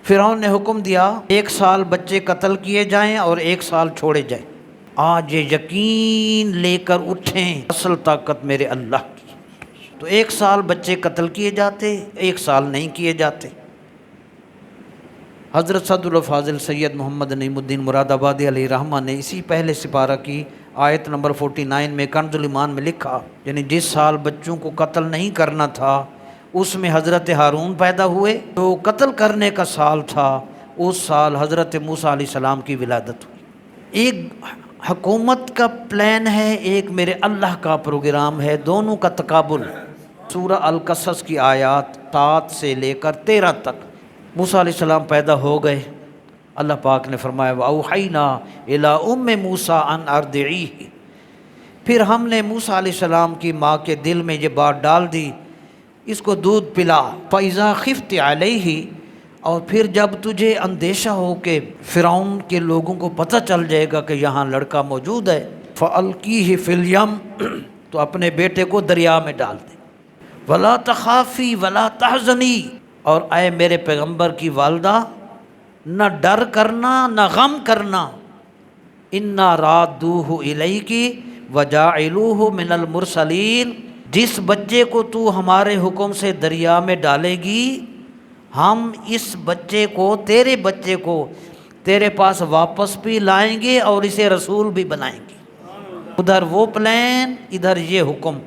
فرعون نے حکم دیا 1 سال بچے قتل کیے جائیں اور 1 سال چھوڑے جائیں۔ آج یہ یقین لے کر اٹھیں اصل طاقت میرے اللہ کی۔ تو 1 سال بچے قتل کیے جاتے، 1 سال نہیں کیے جاتے۔ حضرت صدر الفاضل سید محمد نعیم الدین مراد آبادی علیہ رحمہ نے اسی پہلے سپارہ کی آیت نمبر 49 میں کنز الایمان میں لکھا، یعنی جس سال بچوں کو قتل نہیں کرنا تھا اس میں حضرت ہارون پیدا ہوئے، جو قتل کرنے کا سال تھا اس سال حضرت موسیٰ علیہ السلام کی ولادت ہوئی۔ ایک حکومت کا پلان ہے، ایک میرے اللہ کا پروگرام ہے، دونوں کا تقابل۔ سورہ القصص کی آیات 7 سے لے کر 13 تک۔ موسیٰ علیہ السلام پیدا ہو گئے، اللہ پاک نے فرمایا وَأَوْحَيْنَا إِلَىٰ أُمِّ مُوسَىٰ أَنْ أَرْضِعِيهِ، پھر ہم نے موسیٰ علیہ السلام کی ماں کے دل میں یہ بات ڈال دی، اس کو دودھ پلا۔ فَإِذَا خِفْتِ عَلَيْهِ، اور پھر جب تجھے اندیشہ ہو کہ فرعون کے لوگوں کو پتہ چل جائے گا کہ یہاں لڑکا موجود ہے، فَأَلْقِيهِ فِي الْيَمِّ، تو اپنے بیٹے کو دریا میں ڈال دے۔ وَلَا تَخَافِي وَلَا تَحْزَنِي، اور اے میرے پیغمبر کی والدہ نہ ڈر کرنا نہ غم کرنا، اِنَّا رَادُّوهُ إِلَيْكِ وَجَاعِلُوهُ مِنَ الْمُرْسَلِينَ، جس بچے کو تو ہمارے حکم سے دریا میں ڈالے گی ہم اس بچے کو، تیرے بچے کو تیرے پاس واپس بھی لائیں گے اور اسے رسول بھی بنائیں گے۔ ادھر وہ پلان، ادھر یہ حکم۔